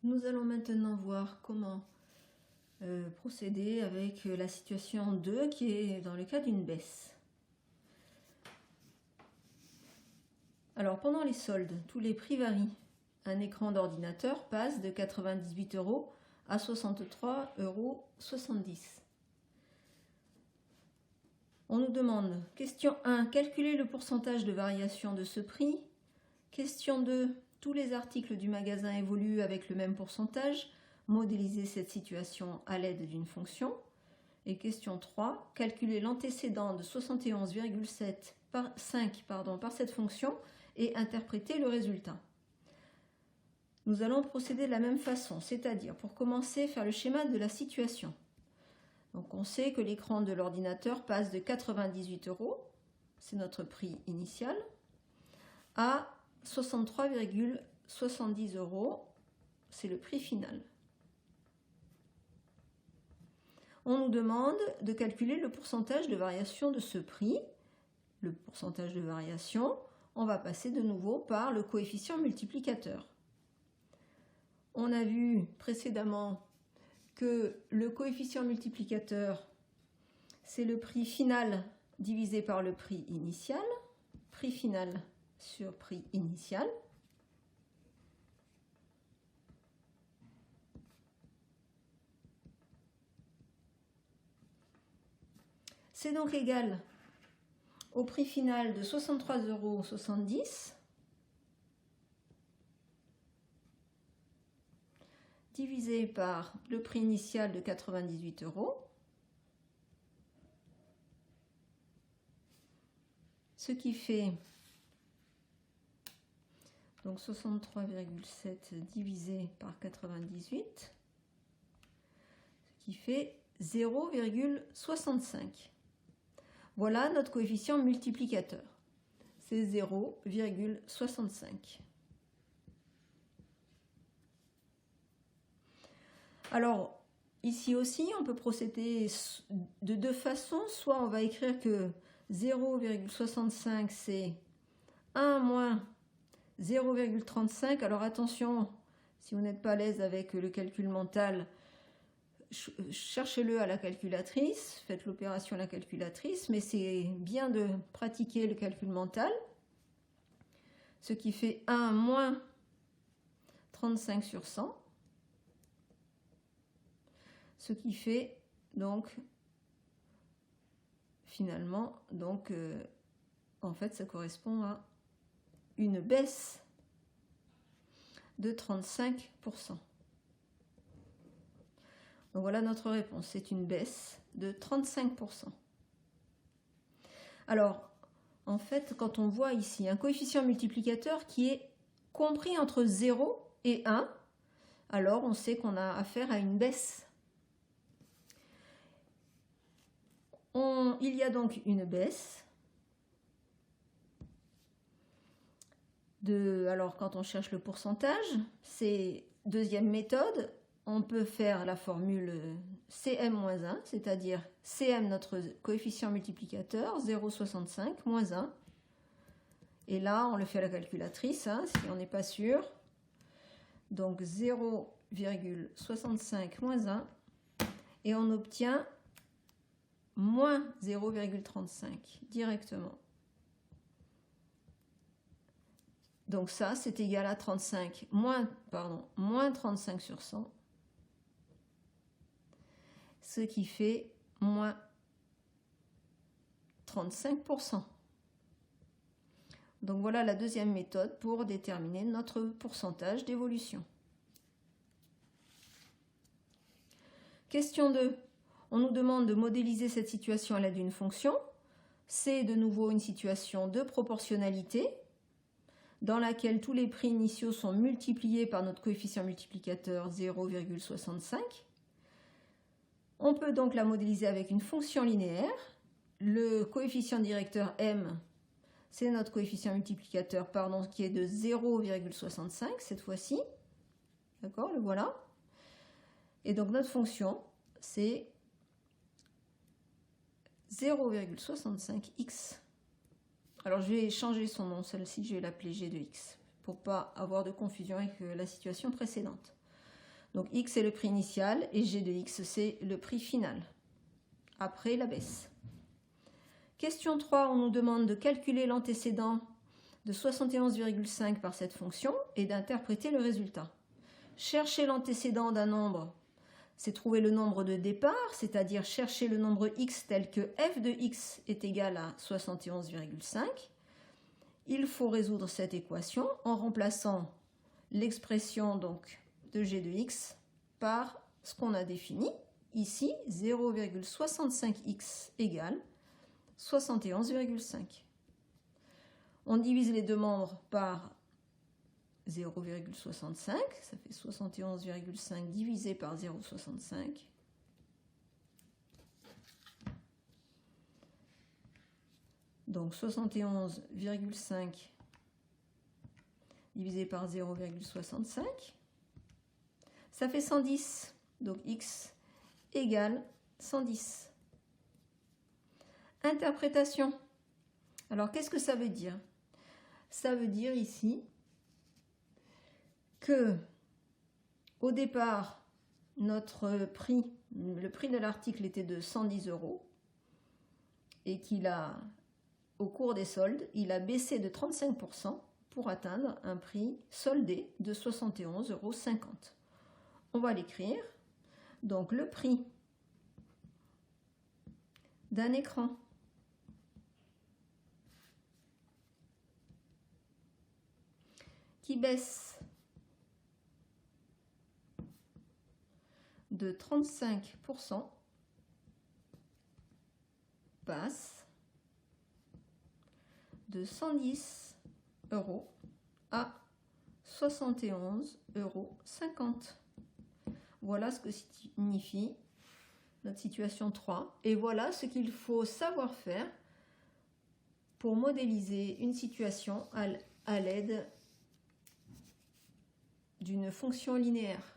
Nous allons maintenant voir comment procéder avec la situation 2 qui est dans le cas d'une baisse. Alors pendant les soldes, tous les prix varient. Un écran d'ordinateur passe de 98 € à 63,70 €. On nous demande, question 1, calculer le pourcentage de variation de ce prix. Question 2, tous les articles du magasin évoluent avec le même pourcentage. Modéliser cette situation à l'aide d'une fonction. Et question 3, calculer l'antécédent de 71,5 par cette fonction et interpréter le résultat. Nous allons procéder de la même façon, c'est-à-dire pour commencer faire le schéma de la situation. Donc on sait que l'écran de l'ordinateur passe de 98 €, c'est notre prix initial, à 63,70 €, c'est le prix final. On nous demande de calculer le pourcentage de variation de ce prix. Le pourcentage de variation, on va passer de nouveau par le coefficient multiplicateur. On a vu précédemment que le coefficient multiplicateur, c'est le prix final divisé par le prix initial. Prix final sur prix initial. C'est donc égal au prix final de 63,70 € divisé par le prix initial de 98 €, ce qui fait donc 63,7 divisé par 98, ce qui fait 0,65. Voilà notre coefficient multiplicateur, c'est 0,65. Alors, ici aussi, on peut procéder de deux façons. Soit on va écrire que 0,65, c'est 1 moins 0,35. Alors attention, si vous n'êtes pas à l'aise avec le calcul mental, cherchez-le à la calculatrice, faites l'opération à la calculatrice, mais c'est bien de pratiquer le calcul mental. Ce qui fait 1 moins 35 sur 100. Ce qui fait donc, finalement, donc, en fait, ça correspond à une baisse de 35%. Donc voilà notre réponse, c'est une baisse de 35%. Alors, en fait, quand on voit ici un coefficient multiplicateur qui est compris entre 0 et 1, alors on sait qu'on a affaire à une baisse. Il y a donc une baisse. Alors quand on cherche le pourcentage, c'est deuxième méthode. On peut faire la formule Cm-1, c'est-à-dire Cm, notre coefficient multiplicateur, 0,65 moins 1. Et là, on le fait à la calculatrice, si on n'est pas sûr. Donc 0,65 moins 1. Et on obtient moins 0,35 directement. Donc ça, c'est égal à moins 35 sur 100. Ce qui fait moins 35%. Donc voilà la deuxième méthode pour déterminer notre pourcentage d'évolution. Question 2. On nous demande de modéliser cette situation à l'aide d'une fonction. C'est de nouveau une situation de proportionnalité dans laquelle tous les prix initiaux sont multipliés par notre coefficient multiplicateur 0,65. On peut donc la modéliser avec une fonction linéaire. Le coefficient directeur m, c'est notre coefficient multiplicateur, qui est de 0,65 cette fois-ci. D'accord, le voilà. Et donc notre fonction, c'est 0,65x. Alors je vais changer son nom, celle-ci je vais l'appeler g de x, pour ne pas avoir de confusion avec la situation précédente. Donc X est le prix initial et G de X c'est le prix final, après la baisse. Question 3, on nous demande de calculer l'antécédent de 71,5 par cette fonction et d'interpréter le résultat. Chercher l'antécédent d'un nombre, c'est trouver le nombre de départ, c'est-à-dire chercher le nombre x tel que f de x est égal à 71,5. Il faut résoudre cette équation en remplaçant l'expression donc de g de x par ce qu'on a défini ici, 0,65x égale 71,5. On divise les deux membres par 0,65, ça fait 71,5 divisé par 0,65. Donc 71,5 divisé par 0,65, ça fait 110. Donc x égale 110. Interprétation. Alors qu'est-ce que ça veut dire? Ça veut dire ici que au départ, notre prix, le prix de l'article était de 110 € et qu'il a, au cours des soldes, il a baissé de 35% pour atteindre un prix soldé de 71,50 €. On va l'écrire. Donc le prix d'un écran qui baisse de 35% passe de 110 € à 71,50 €. Voilà ce que signifie notre situation 3. Et voilà ce qu'il faut savoir faire pour modéliser une situation à l'aide d'une fonction linéaire.